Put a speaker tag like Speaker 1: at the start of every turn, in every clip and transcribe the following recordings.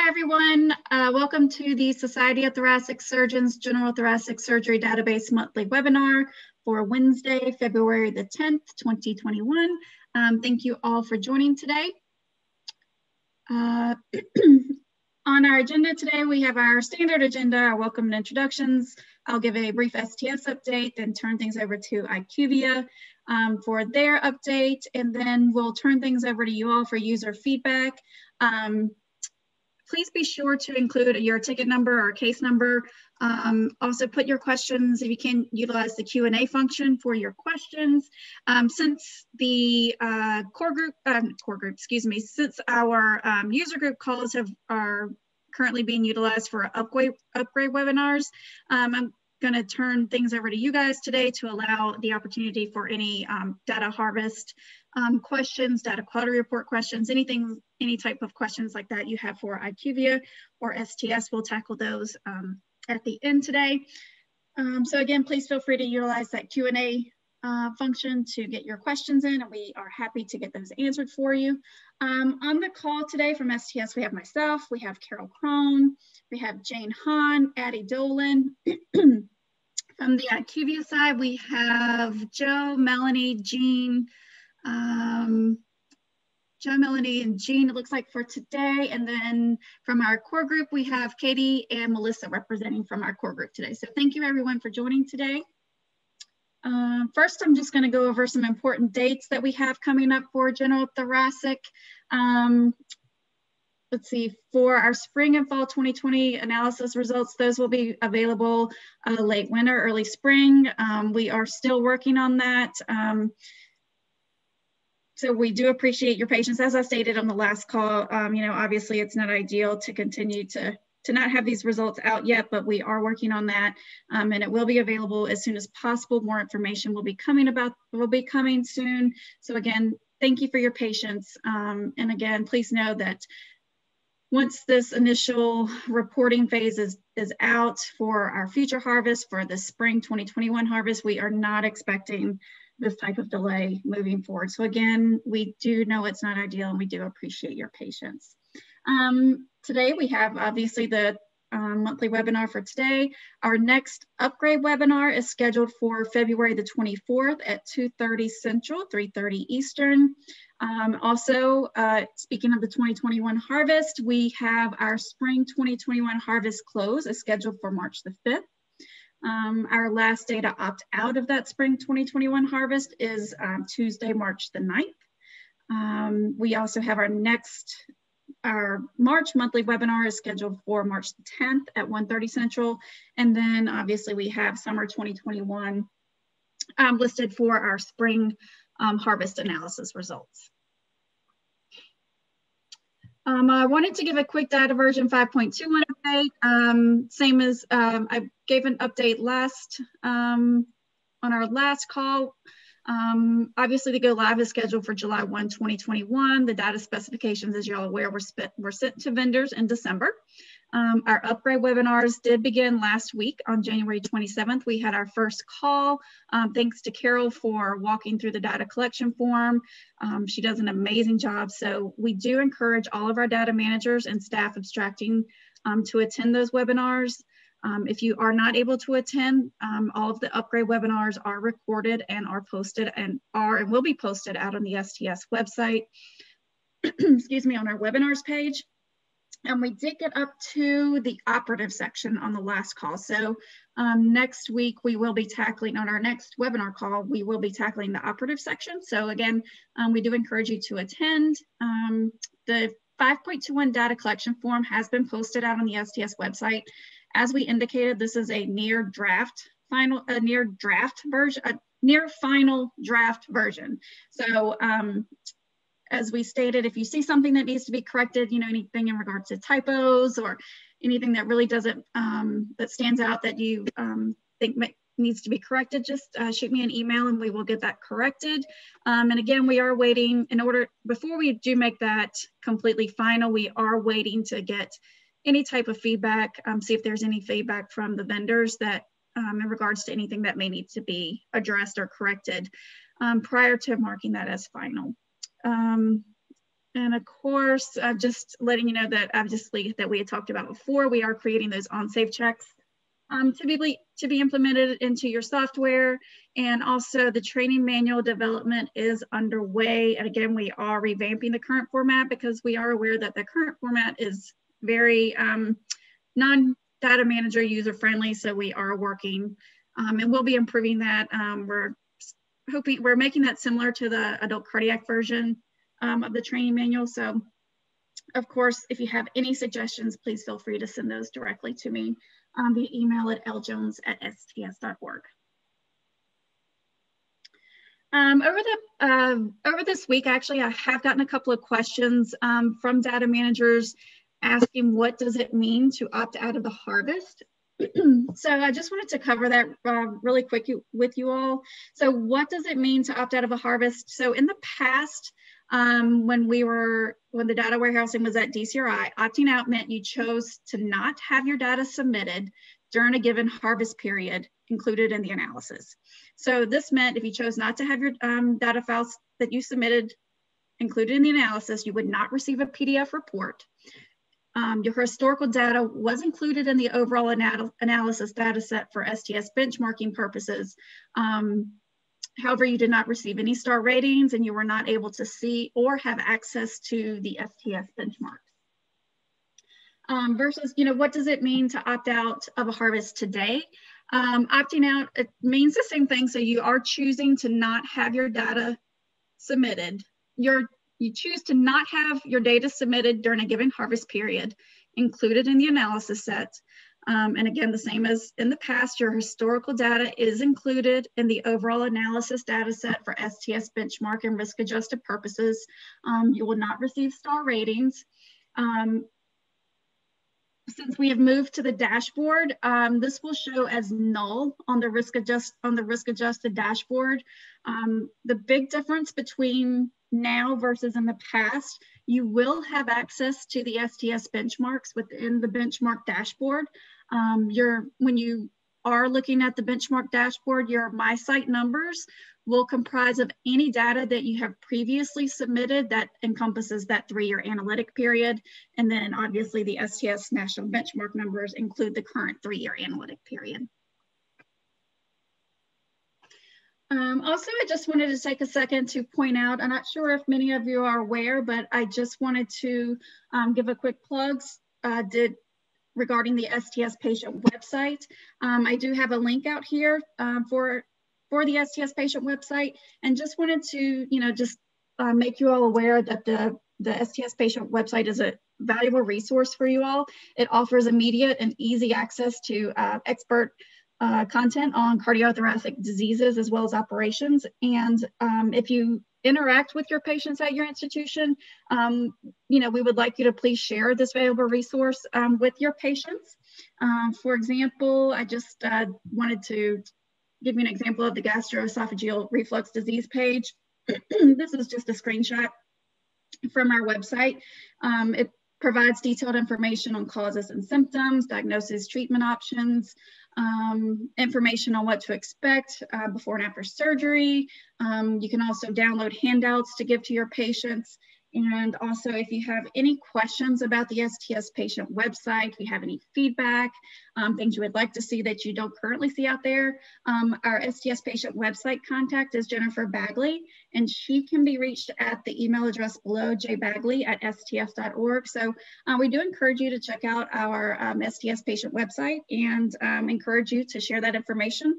Speaker 1: Hi everyone, welcome to the Society of Thoracic Surgeons General Thoracic Surgery Database monthly webinar for Wednesday, February the 10th, 2021. Thank you all for joining today. On our agenda today, we have our standard agenda, our welcome and introductions. I'll give a brief STS update, then turn things over to IQVIA for their update, and then we'll turn things over to you all for user feedback. Please be sure to include your ticket number or case number. Also put your questions, if you can, utilize the Q&A function for your questions. Since the since our user group calls are currently being utilized for upgrade webinars, I'm going to turn things over to you guys today to allow the opportunity for any data harvest questions, data quality report questions, any type of questions like that you have for IQVIA or STS. We'll tackle those at the end today. So again, please feel free to utilize that Q&A function to get your questions in, and we are happy to get those answered for you. On the call today from STS, we have myself, we have Carol Crone, we have Jane Hahn, Addie Dolan. From the IQVIA side, we have Joe, Melanie, Jean, Joe, Melanie, and Jean, it looks like for today. And then from our core group, we have Katie and Melissa representing from our core group today. So thank you everyone for joining today. First, I'm just going to go over some important dates that we have coming up for general thoracic. Let's see, for our spring and fall 2020 analysis results, those will be available late winter, early spring. We are still working on that. So we do appreciate your patience. As I stated on the last call, you know, obviously it's not ideal to continue to not have these results out yet, but we are working on that, and it will be available as soon as possible. More information will be coming soon. So again, thank you for your patience. And again, please know that once this initial reporting phase is out for our future harvest, for the spring 2021 harvest, we are not expecting this type of delay moving forward. So again, we do know it's not ideal, and we do appreciate your patience. Today we have obviously the monthly webinar for today. Our next upgrade webinar is scheduled for February the 24th at 2:30 Central, 3:30 Eastern. Also, speaking of the 2021 harvest, we have our spring 2021 harvest close is scheduled for March the 5th. Our last day to opt out of that spring 2021 harvest is Tuesday, March the 9th. We also have our March monthly webinar is scheduled for March the 10th at 1:30 Central. And then obviously we have summer 2021 listed for our spring harvest analysis results. I wanted to give a quick data version 5.21 update. Same as I gave an update on our last call. Obviously the go live is scheduled for July 1, 2021. The data specifications, as y'all aware, were sent to vendors in December. Our upgrade webinars did begin last week on January 27th. We had our first call. Thanks to Carol for walking through the data collection form. She does an amazing job. So we do encourage all of our data managers and staff abstracting to attend those webinars. If you are not able to attend, all of the upgrade webinars are recorded and are posted and will be posted out on the STS website, excuse me, on our webinars page. And we did get up to the operative section on the last call. So next week we will be tackling, on our next webinar call, we will be tackling the operative section. So again, we do encourage you to attend. The 5.21 data collection form has been posted out on the STS website. As we indicated, this is a near final draft version. So as we stated, if you see something that needs to be corrected, you know, anything in regards to typos or anything that really doesn't, that stands out that you think needs to be corrected, just shoot me an email and we will get that corrected. And again, we are waiting before we do make that completely final, we are waiting to get any type of feedback, see if there's any feedback from the vendors that in regards to anything that may need to be addressed or corrected prior to marking that as final. And of course, just letting you know that obviously that we had talked about before, we are creating those on-safe checks to be implemented into your software. And also the training manual development is underway. And again, we are revamping the current format because we are aware that the current format is very non-data manager user friendly. So we are working and we'll be improving that. We're making that similar to the adult cardiac version of the training manual. So of course, if you have any suggestions, please feel free to send those directly to me via email at ljones@sts.org. Over this week, actually, I have gotten a couple of questions from data managers asking what does it mean to opt out of the harvest. So I just wanted to cover that really quick with you all. So what does it mean to opt out of a harvest? So in the past, when the data warehousing was at DCRI, opting out meant you chose to not have your data submitted during a given harvest period included in the analysis. So this meant if you chose not to have your data files that you submitted included in the analysis, you would not receive a PDF report. Your historical data was included in the overall analysis data set for STS benchmarking purposes. However, you did not receive any star ratings and you were not able to see or have access to the STS benchmarks. Versus, what does it mean to opt out of a harvest today? Opting out, it means the same thing. So you are choosing to not have your data submitted. You choose to not have your data submitted during a given harvest period included in the analysis set. And again, the same as in the past, your historical data is included in the overall analysis data set for STS benchmark and risk adjusted purposes. You will not receive star ratings. Since we have moved to the dashboard, this will show as null on the risk adjusted dashboard. The big difference between now versus in the past, you will have access to the STS benchmarks within the benchmark dashboard. When you are looking at the benchmark dashboard, your MySite numbers will comprise of any data that you have previously submitted that encompasses that 3-year analytic period. And then obviously the STS national benchmark numbers include the current 3-year analytic period. Also, I just wanted to take a second to point out, I'm not sure if many of you are aware, but I just wanted to give a quick plug regarding the STS patient website. I do have a link out here for the STS patient website, and just wanted to, make you all aware that the STS patient website is a valuable resource for you all. It offers immediate and easy access to expert content on cardiothoracic diseases as well as operations. And if you interact with your patients at your institution, we would like you to please share this valuable resource with your patients. For example, I just wanted to give you an example of the gastroesophageal reflux disease page. This is just a screenshot from our website. It provides detailed information on causes and symptoms, diagnosis, treatment options, information on what to expect before and after surgery. You can also download handouts to give to your patients. And also, if you have any questions about the STS patient website, if you have any feedback, things you would like to see that you don't currently see out there, our STS patient website contact is Jennifer Bagley, and she can be reached at the email address below, jbagley@sts.org. So we do encourage you to check out our STS patient website and encourage you to share that information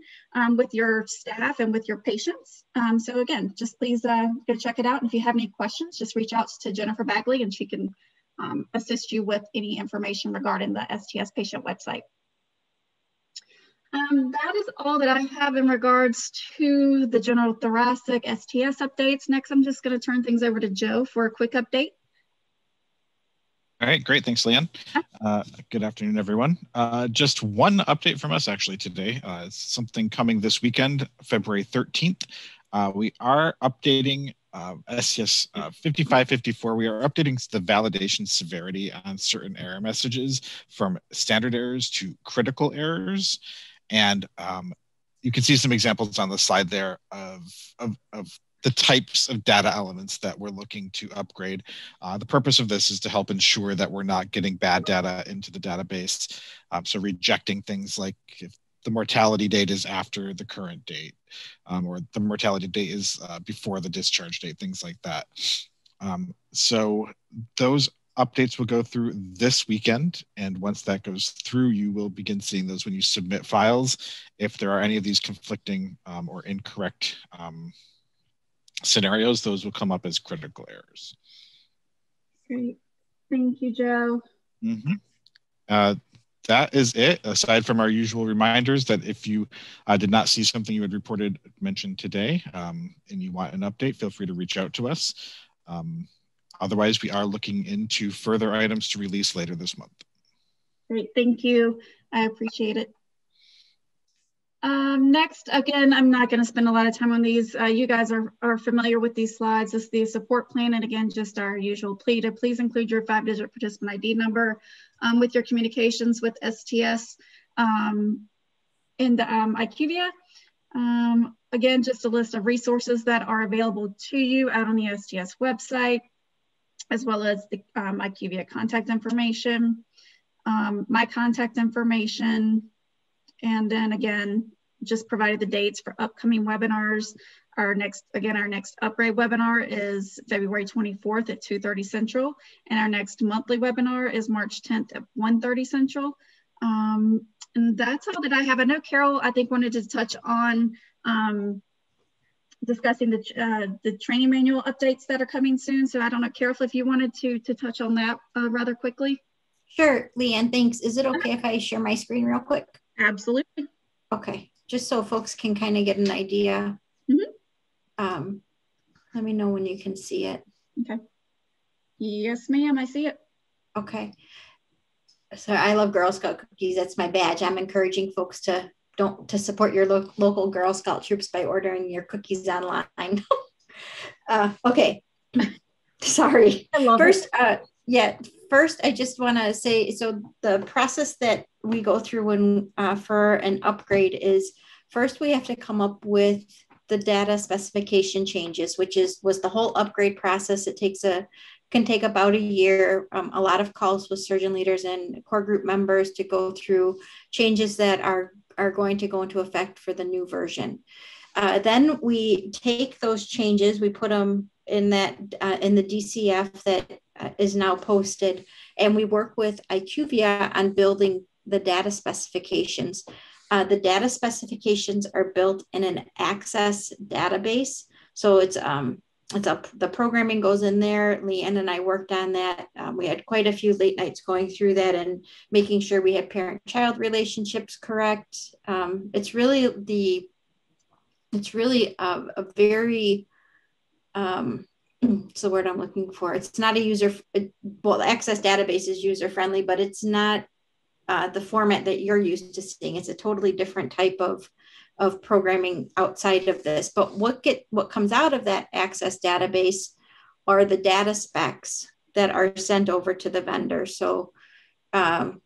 Speaker 1: with your staff and with your patients. So again, just please go check it out. And if you have any questions, just reach out to Jennifer Bagley and she can assist you with any information regarding the STS patient website. That is all that I have in regards to the general thoracic STS updates. Next, I'm just going to turn things over to Joe for a quick update.
Speaker 2: All right, great. Thanks, Leanne. Good afternoon, everyone. Just one update from us actually today. It's something coming this weekend, February 13th. We are updating STS 5554. We are updating the validation severity on certain error messages from standard errors to critical errors. And you can see some examples on the slide there of the types of data elements that we're looking to upgrade. The purpose of this is to help ensure that we're not getting bad data into the database. So rejecting things like if the mortality date is after the current date, or the mortality date is before the discharge date, things like that. So those updates will go through this weekend. And once that goes through, you will begin seeing those when you submit files. If there are any of these conflicting or incorrect scenarios, those will come up as critical errors.
Speaker 1: Great. Thank you, Joe.
Speaker 2: Mm-hmm. That is it, aside from our usual reminders that if you did not see something you had mentioned today and you want an update, feel free to reach out to us. Otherwise, we are looking into further items to release later this month.
Speaker 1: Great, thank you. I appreciate it. Next, again, I'm not going to spend a lot of time on these. You guys are familiar with these slides. This is the support plan, and again, just our usual plea to please include your 5-digit participant ID number with your communications with STS in the IQVIA. Again, just a list of resources that are available to you out on the STS website, as well as the IQVIA contact information, my contact information, and then again, just provided the dates for upcoming webinars. Our next upgrade webinar is February 24th at 2:30 Central, and our next monthly webinar is March 10th at 1:30 Central. And that's all that I have. I know Carol, I think, wanted to touch on discussing the training manual updates that are coming soon. So I don't know, Carol, if you wanted to touch on that rather quickly.
Speaker 3: Sure, Leanne, thanks. Is it okay if I share my screen real quick?
Speaker 1: Absolutely.
Speaker 3: Okay, just so folks can kind of get an idea.
Speaker 1: Mm-hmm.
Speaker 3: Let me know when you can see it.
Speaker 1: Okay. Yes, ma'am, I see it.
Speaker 3: Okay. So I love Girl Scout cookies. That's my badge. I'm encouraging folks to support your local Girl Scout troops by ordering your cookies online. Okay. Sorry.
Speaker 1: I love
Speaker 3: First,
Speaker 1: it.
Speaker 3: First, I just want to say, so the process that we go through when for an upgrade is first we have to come up with the data specification changes, which was the whole upgrade process. It can take about a year, a lot of calls with surgeon leaders and core group members to go through changes that are going to go into effect for the new version. Then we take those changes, we put them in the DCF that is now posted, and we work with IQVIA on building the data specifications. The data specifications are built in an Access database, so the programming goes in there. Leanne and I worked on that. We had quite a few late nights going through that and making sure we had parent-child relationships correct. It's really a very it's the word I'm looking for. It's not the Access database is user-friendly, but it's not the format that you're used to seeing. It's a totally different type of programming outside of this. But what comes out of that Access database are the data specs that are sent over to the vendor. So hold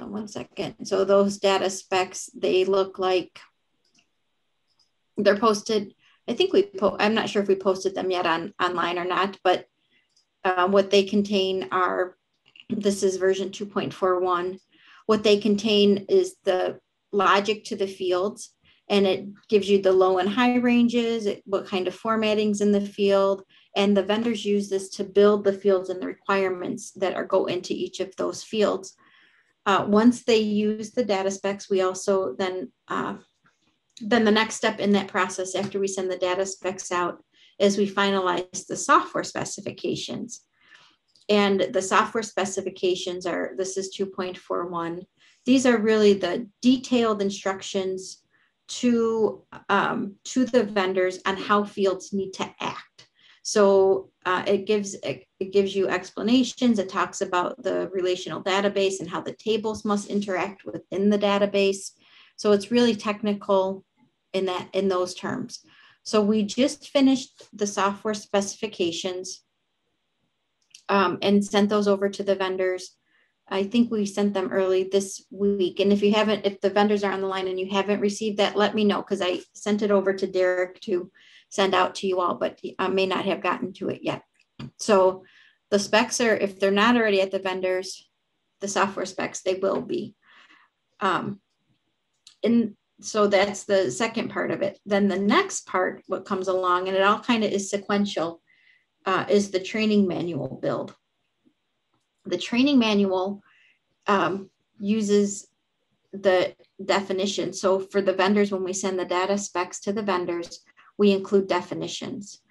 Speaker 3: on one second. So those data specs, they look like they're posted. I think I'm not sure if we posted them yet online or not, but what they contain this is version 2.41. What they contain is the logic to the fields, and it gives you the low and high ranges, what kind of formatting's in the field, and the vendors use this to build the fields and the requirements that go into each of those fields. Once they use the data specs, we also then the next step in that process after we send the data specs out is we finalize the software specifications. And the software specifications this is 2.41. These are really the detailed instructions to the vendors on how fields need to act. So it gives you explanations. It talks about the relational database and how the tables must interact within the database. So it's really technical in those terms. So we just finished the software specifications and sent those over to the vendors. I think we sent them early this week. And if the vendors are on the line and you haven't received that, let me know, because I sent it over to Derek to send out to you all, but may not have gotten to it yet. So the specs are, if they're not already at the vendors, the software specs, they will be. And so that's the second part of it. Then the next part, what comes along, and it all kind of is sequential, is the training manual build. The training manual uses the definition. So for the vendors, when we send the data specs to the vendors, we include definitions.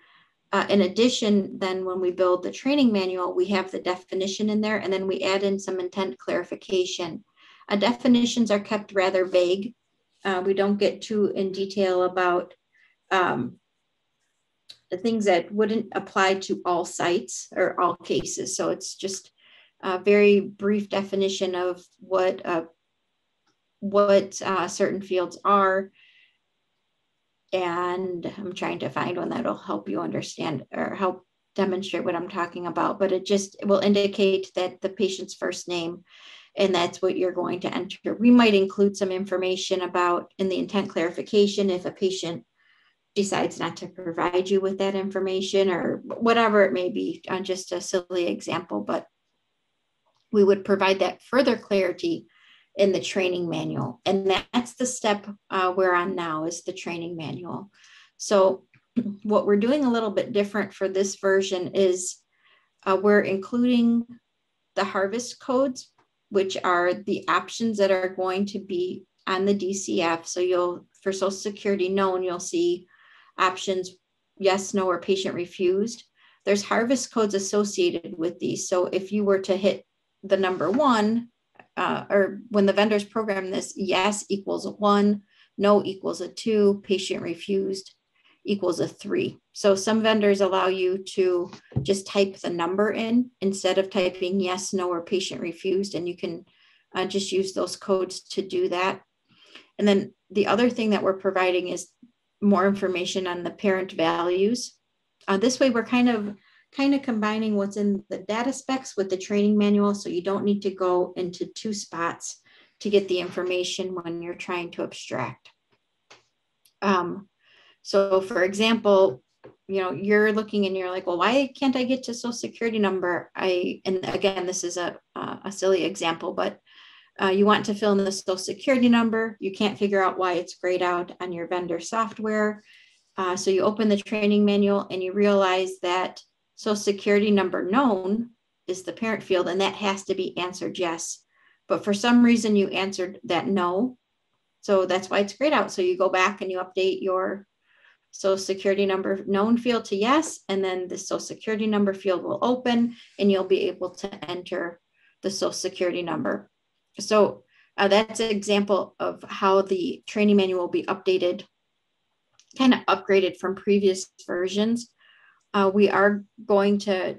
Speaker 3: In addition, then when we build the training manual, we have the definition in there, and then we add in some intent clarification. Definitions are kept rather vague. We don't get too in detail about the things that wouldn't apply to all sites or all cases. So it's just a very brief definition of what certain fields are. And I'm trying to find one that'll help you understand or help demonstrate what I'm talking about, but it will indicate that the patient's first name, and that's what you're going to enter. We might include some information about in the intent clarification if a patient decides not to provide you with that information or whatever it may be, on just a silly example, but we would provide that further clarity in the training manual. And that's the step we're on now, is the training manual. So what we're doing a little bit different for this version is we're including the harvest codes, which are the options that are going to be on the DCF. So for Social Security known, you'll see options, yes, no, or patient refused. There's harvest codes associated with these. So if you were to hit the number 1, or when the vendors program this, yes equals a 1, no equals a 2, patient refused equals a 3. So some vendors allow you to just type the number in instead of typing yes, no, or patient refused, and you can just use those codes to do that. And then the other thing that we're providing is more information on the parent values. This way we're kind of combining what's in the data specs with the training manual, so you don't need to go into 2 spots to get the information when you're trying to abstract. So for example, you're looking and you're like, well, why can't I get to Social Security number? And again, this is a silly example, but you want to fill in the Social Security number. You can't figure out why it's grayed out on your vendor software. So you open the training manual and you realize that Social Security number known is the parent field, and that has to be answered yes. But for some reason you answered that no. So that's why it's grayed out. So you go back and you update your Social Security number known field to yes, and then the Social Security number field will open and you'll be able to enter the Social Security number. So that's an example of how the training manual will be updated, kind of upgraded from previous versions. We are going to,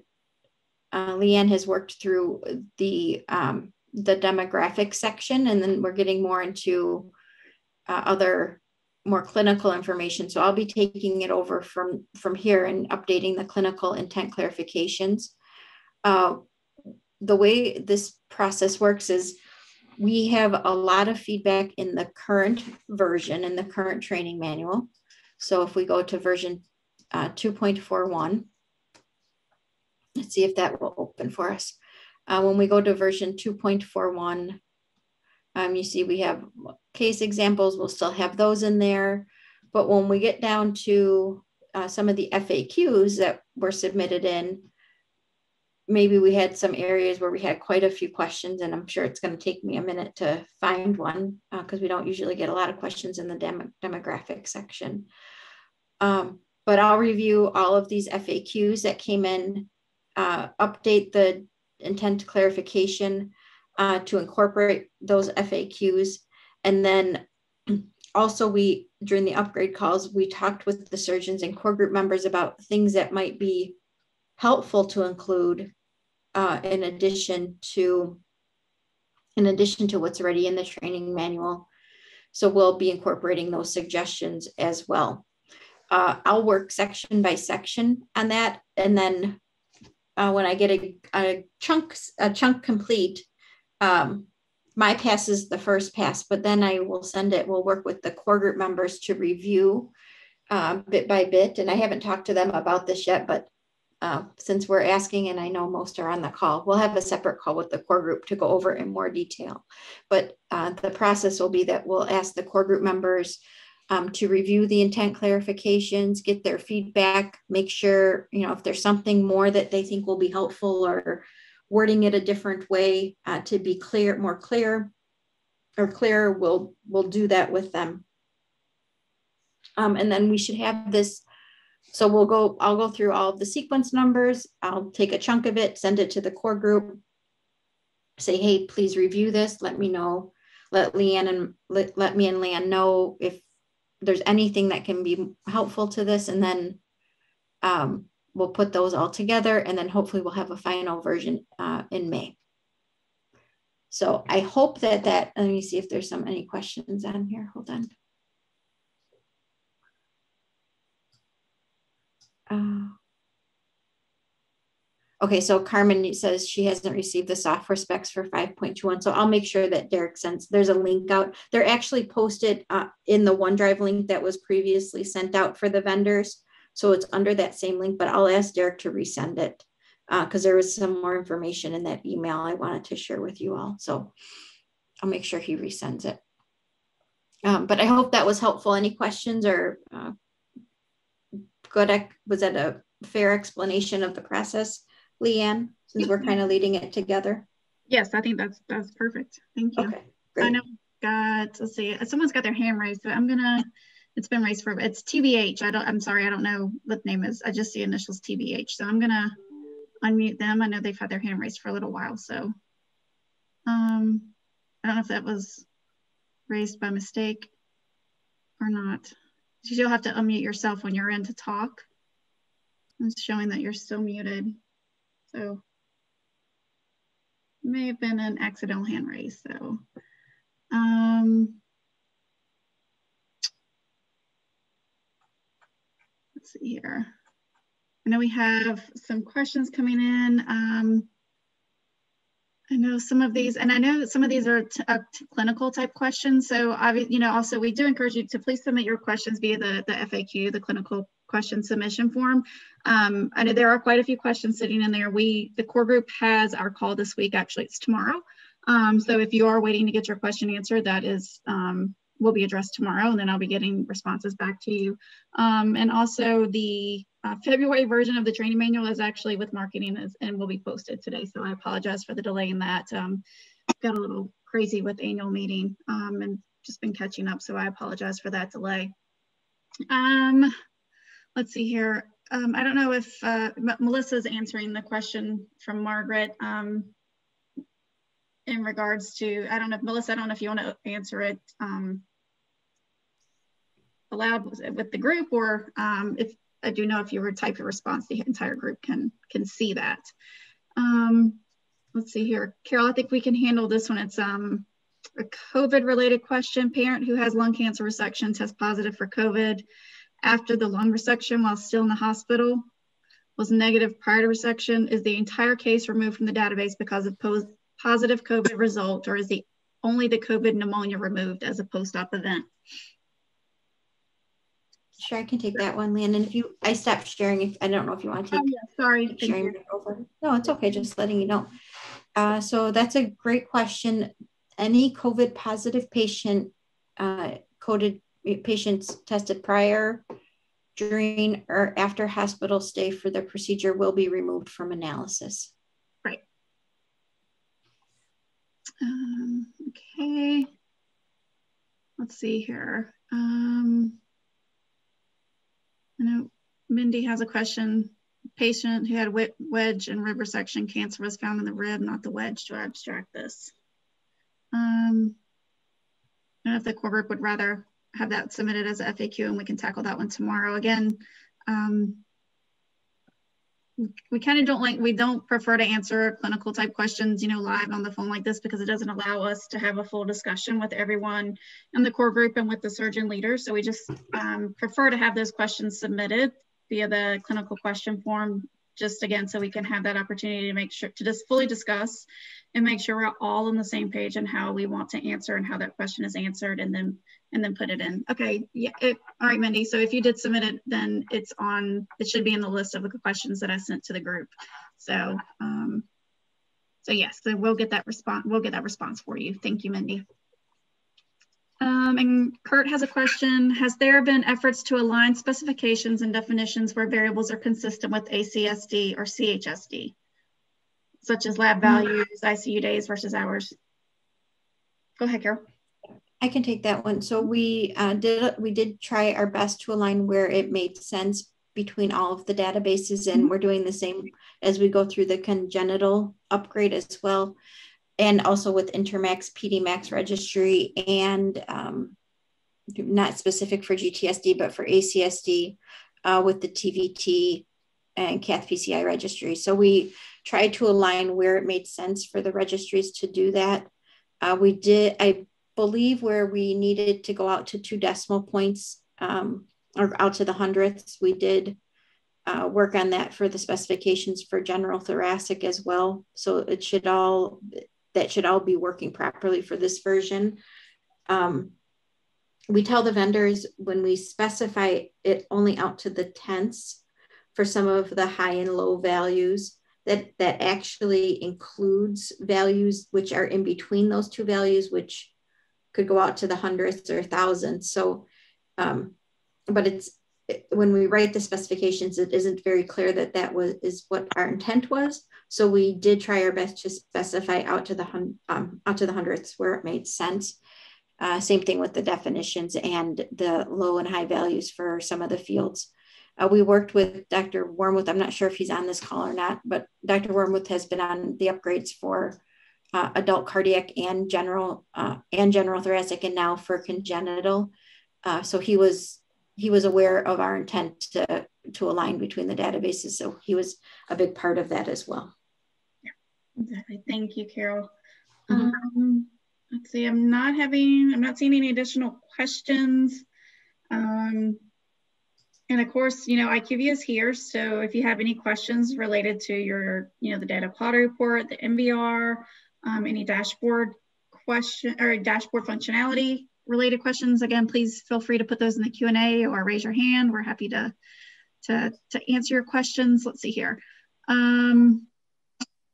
Speaker 3: Leanne has worked through the demographic section, and then we're getting more into other more clinical information. So I'll be taking it over from here and updating the clinical intent clarifications. The way this process works is we have a lot of feedback in the current version, in the current training manual. So if we go to version 2.41, let's see if that will open for us. When we go to version 2.41, you see we have case examples. We'll still have those in there. But when we get down to some of the FAQs that were submitted in, maybe we had some areas where we had quite a few questions, and I'm sure it's going to take me a minute to find one because we don't usually get a lot of questions in the demographic section. But I'll review all of these FAQs that came in, update the intent clarification to incorporate those FAQs. And then also during the upgrade calls, we talked with the surgeons and core group members about things that might be helpful to include in addition to what's already in the training manual. So we'll be incorporating those suggestions as well. I'll work section by section on that. And then when I get a chunk complete, my pass is the first pass, but then I will we'll work with the core group members to review bit by bit. And I haven't talked to them about this yet, but since we're asking, and I know most are on the call, we'll have a separate call with the core group to go over in more detail. But the process will be that we'll ask the core group members to review the intent clarifications, get their feedback, make sure, if there's something more that they think will be helpful or wording it a different way to be more clear, we'll do that with them. And then we should have this. So I'll go through all of the sequence numbers. I'll take a chunk of it, send it to the core group, say, hey, please review this. Let me know, let me and Leanne know if there's anything that can be helpful to this. And then we'll put those all together, and then hopefully we'll have a final version in May. So I hope that let me see if there's any questions on here. Hold on. Okay, so Carmen says she hasn't received the software specs for 5.21. So I'll make sure that Derek sends, there's a link out. They're actually posted in the OneDrive link that was previously sent out for the vendors. So it's under that same link, but I'll ask Derek to resend it because there was some more information in that email I wanted to share with you all. So I'll make sure he resends it. But I hope that was helpful. Any questions or good? Was that a fair explanation of the process, Leanne, since we're kind of leading it together?
Speaker 1: Yes, I think that's perfect. Thank you. Okay, great. I know let's see, someone's got their hand raised, so it's been raised for, it's TBH. I'm sorry, I don't know what the name is. I just see initials TBH. So I'm gonna unmute them. I know they've had their hand raised for a little while. So I don't know if that was raised by mistake or not. You'll have to unmute yourself when you're in to talk. It's showing that you're still muted. So it may have been an accidental hand raise. So let's see here. I know we have some questions coming in. I know some of these, and I know that some of these are clinical type questions. So also we do encourage you to please submit your questions via the FAQ, the clinical question submission form. I know there are quite a few questions sitting in there. The core group has our call this week. Actually, it's tomorrow. So if you are waiting to get your question answered, that is will be addressed tomorrow, and then I'll be getting responses back to you. And also the February version of the training manual is actually with marketing and will be posted today. So I apologize for the delay in that. Got a little crazy with annual meeting and just been catching up. So I apologize for that delay. Let's see here. I don't know if Melissa's answering the question from Margaret in regards to, I don't know, Melissa, I don't know if you want to answer it aloud with the group, or if I do know if you were type your response, the entire group can see that. Let's see here. Carol, I think we can handle this one. It's a COVID related question. Parent who has lung cancer resection tests positive for COVID after the lung resection while still in the hospital, was negative prior to resection. Is the entire case removed from the database because of positive COVID result, or is only the COVID pneumonia removed as a post-op event?
Speaker 3: Sure, I can take that one, Leanne. And I stopped sharing. I don't know if you want to take.
Speaker 1: Oh, yeah, sorry.
Speaker 3: Sharing it over. No, it's okay. Just letting you know. So that's a great question. Any COVID positive patient, patients tested prior, during, or after hospital stay for the procedure will be removed from analysis.
Speaker 1: Right. Okay. Let's see here. I know Mindy has a question. Patient who had wedge and rib resection cancer was found in the rib, not the wedge. Do I abstract this? I don't know if the core group would rather have that submitted as a FAQ, and we can tackle that one tomorrow. Again, we kind of we don't prefer to answer clinical type questions, live on the phone like this, because it doesn't allow us to have a full discussion with everyone in the core group and with the surgeon leaders. So we just prefer to have those questions submitted via the clinical question form, just again, so we can have that opportunity to make sure to just fully discuss and make sure we're all on the same page on how we want to answer and how that question is answered, and then put it in. Okay, yeah, all right, Mindy. So if you did submit it, then it should be in the list of the questions that I sent to the group. So, so yes, so we'll get that response for you. Thank you, Mindy. And Kurt has a question. Has there been efforts to align specifications and definitions where variables are consistent with ACSD or CHSD, such as lab values, ICU days versus hours? Go ahead, Carol.
Speaker 3: I can take that one. So we did try our best to align where it made sense between all of the databases, and we're doing the same as we go through the congenital upgrade as well. And also with Intermax, PDMax registry, and not specific for GTSD, but for ACSD with the TVT and Cath PCI registry. So we tried to align where it made sense for the registries to do that. We did, I believe, where we needed to go out to 2 decimal points or out to the hundredths, we did work on that for the specifications for general thoracic as well. So it should all, that should all be working properly for this version. We tell the vendors when we specify it only out to the tenths for some of the high and low values, that actually includes values which are in between those 2 values, which could go out to the hundredths or thousands. So, but when we write the specifications, it isn't very clear that is what our intent was. So we did try our best to specify out to the hundredths where it made sense. Same thing with the definitions and the low and high values for some of the fields. We worked with Dr. Wormuth. I'm not sure if he's on this call or not, but Dr. Wormuth has been on the upgrades for adult cardiac and general thoracic, and now for congenital. So he was aware of our intent to align between the databases. So he was a big part of that as well.
Speaker 1: Yeah, exactly. Thank you, Carol.
Speaker 3: Mm-hmm.
Speaker 1: Let's see, I'm not seeing any additional questions. And of course, IQVIA is here. So if you have any questions related to your, the data quality report, the MBR, any dashboard question or dashboard functionality related questions, again, please feel free to put those in the Q&A or raise your hand. We're happy to answer your questions. Let's see here.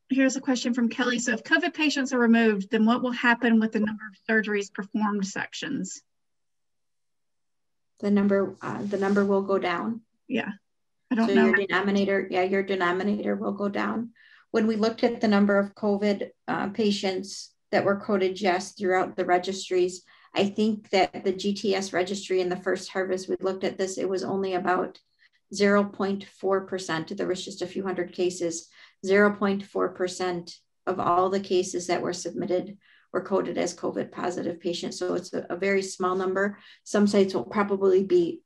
Speaker 1: Here's a question from Kelly. So if COVID patients are removed, then what will happen with the number of surgeries performed sections?
Speaker 3: The number will go down.
Speaker 1: Yeah, I don't know.
Speaker 3: Your denominator will go down. When we looked at the number of COVID patients that were coded yes throughout the registries, I think that the GTS registry in the first harvest, we looked at this, it was only about 0.4%. There was just a few hundred cases. 0.4% of all the cases that were submitted were coded as COVID positive patients. So it's a very small number. Some sites will probably be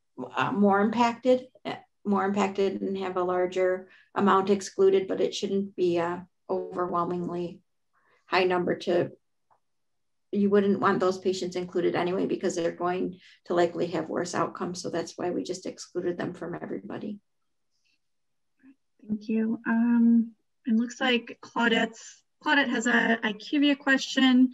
Speaker 3: more impacted and have a larger amount excluded, but it shouldn't be a overwhelmingly high number. You wouldn't want those patients included anyway, because they're going to likely have worse outcomes. So that's why we just excluded them from everybody.
Speaker 1: Thank you. It looks like Claudette has a IQVIA question.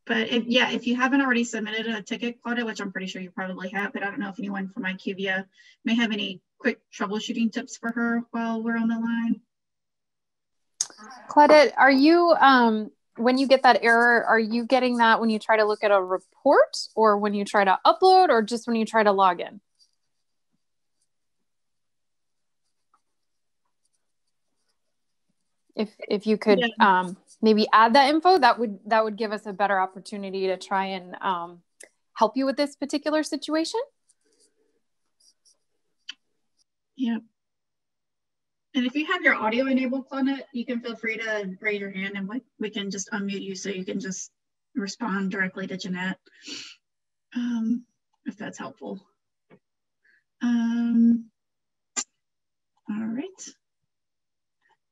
Speaker 1: But if you haven't already submitted a ticket, Claudette, which I'm pretty sure you probably have, but I don't know if anyone from IQVIA may have any quick troubleshooting tips for her while we're on the line.
Speaker 4: Claudette, are you, when you get that error, are you getting that when you try to look at a report, or when you try to upload, or just when you try to log in? If you could maybe add that info, that would give us a better opportunity to try and help you with this particular situation.
Speaker 1: Yeah. And if you have your audio enabled, Claudette, you can feel free to raise your hand and we can just unmute you so you can just respond directly to Jeanette, if that's helpful. All right.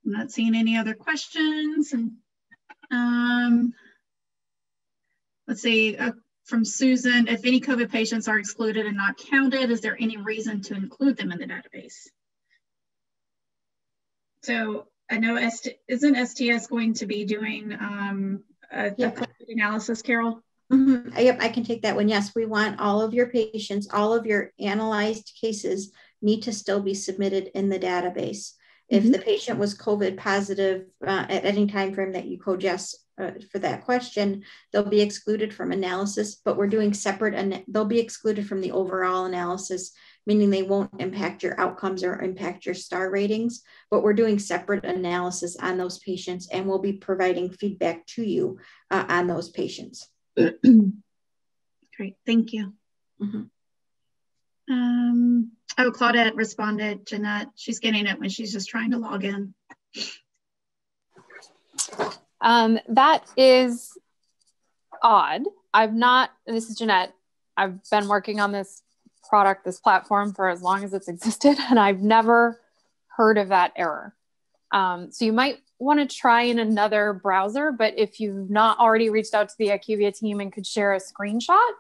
Speaker 1: I'm not seeing any other questions. And let's see, from Susan, if any COVID patients are excluded and not counted, is there any reason to include them in the database? So I know isn't STS going to be doing a analysis, Carol?
Speaker 3: Mm-hmm. Yep, I can take that one. Yes, we want all of your patients, all of your analyzed cases need to still be submitted in the database. If the patient was COVID positive at any time frame that you code yes for that question, they'll be excluded from analysis, but we're doing separate, and they'll be excluded from the overall analysis, meaning they won't impact your outcomes or impact your star ratings, but we're doing separate analysis on those patients, and we'll be providing feedback to you on those patients.
Speaker 1: Great, thank you. Oh, Claudette responded, Jeanette. She's getting it when she's just trying to log in.
Speaker 4: That is odd. This is Jeanette. I've been working on this product, this platform for as long as it's existed, and I've never heard of that error. So you might want to try in another browser, but if you've not already reached out to the IQVIA team and could share a screenshot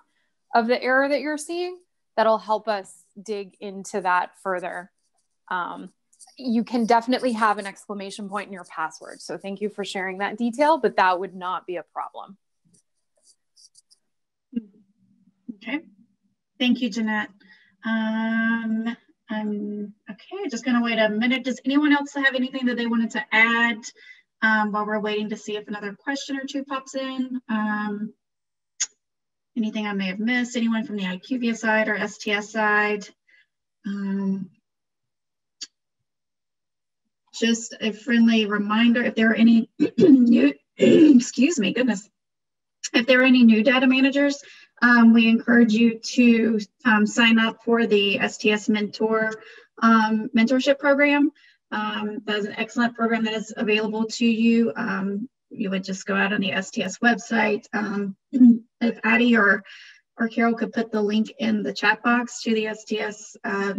Speaker 4: of the error that you're seeing, that'll help us dig into that further. You can definitely have an exclamation point in your password. So thank you for sharing that detail, but that would not be a problem.
Speaker 1: Okay, thank you, Jeanette. Okay, just gonna wait a minute. Does anyone else have anything that they wanted to add while we're waiting to see if another question or two pops in? Anything I may have missed? Anyone from the IQVIA side or STS side? Just a friendly reminder, if there are any new, excuse me, goodness. If there are any new data managers, we encourage you to sign up for the STS Mentor mentorship program. That is an excellent program that is available to you. You would just go out on the STS website. If Addie or Carol could put the link in the chat box to the STS, a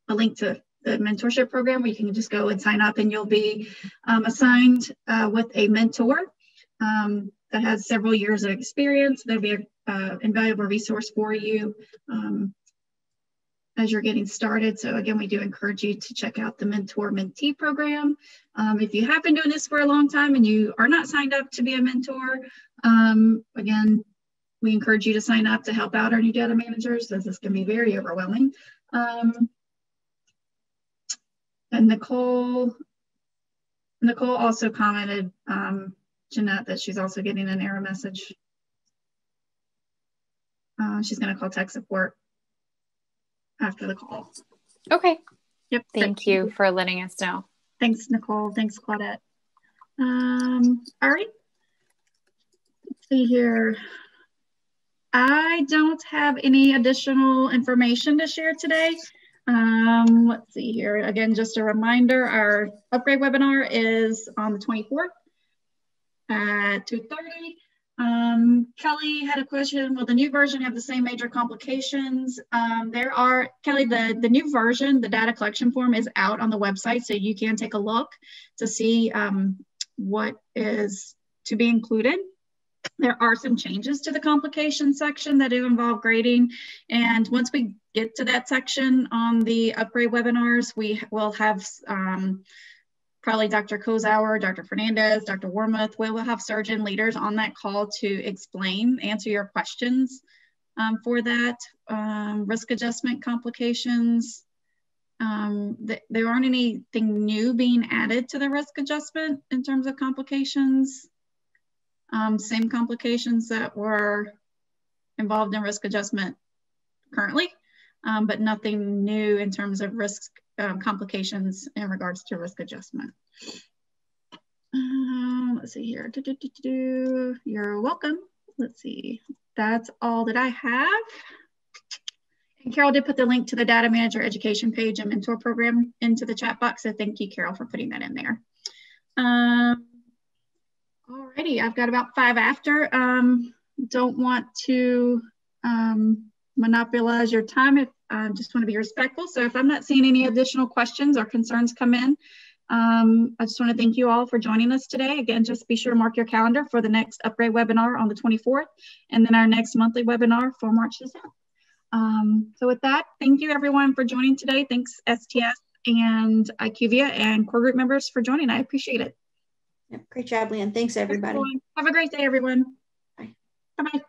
Speaker 1: link to the mentorship program, where you can just go and sign up, and you'll be assigned with a mentor that has several years of experience. There'll be an invaluable resource for you as you're getting started. So again, we do encourage you to check out the Mentor-Mentee program. If you have been doing this for a long time and you are not signed up to be a mentor, again, we encourage you to sign up to help out our new data managers, as this can be very overwhelming. And Nicole also commented, Jeanette, that she's also getting an error message. She's going to call tech support after the call.
Speaker 4: Okay.
Speaker 1: Yep.
Speaker 4: Thank you for letting us know.
Speaker 1: Thanks, Nicole. Thanks, Claudette. All right. Let's see here. I don't have any additional information to share today. Let's see here. Again, just a reminder, our upgrade webinar is on the 24th at 2:30. Kelly had a question. Will the new version have the same major complications? Kelly, the new version, the data collection form, is out on the website, so you can take a look to see what is to be included. There are some changes to the complication section that do involve grading. And once we get to that section on the upgrade webinars, we will have probably Dr. Kozauer, Dr. Fernandez, Dr. Wormuth. We will have surgeon leaders on that call to answer your questions for that. Risk adjustment complications. There aren't anything new being added to the risk adjustment in terms of complications. Same complications that were involved in risk adjustment currently, but nothing new in terms of risk complications in regards to risk adjustment. Let's see here. You're welcome. Let's see. That's all that I have. And Carol did put the link to the data manager education page and mentor program into the chat box. So thank you, Carol, for putting that in there. Alrighty, I've got about 5 after. Don't want to monopolize your time. I just want to be respectful. So if I'm not seeing any additional questions or concerns come in, I just want to thank you all for joining us today. Again, just be sure to mark your calendar for the next upgrade webinar on the 24th, and then our next monthly webinar for March the 7th. So with that, thank you everyone for joining today. Thanks STS and IQVIA and core group members for joining. I appreciate it.
Speaker 3: Great job, Leanne. Thanks, everybody.
Speaker 1: Have a great day, everyone.
Speaker 3: Bye.
Speaker 1: Bye-bye.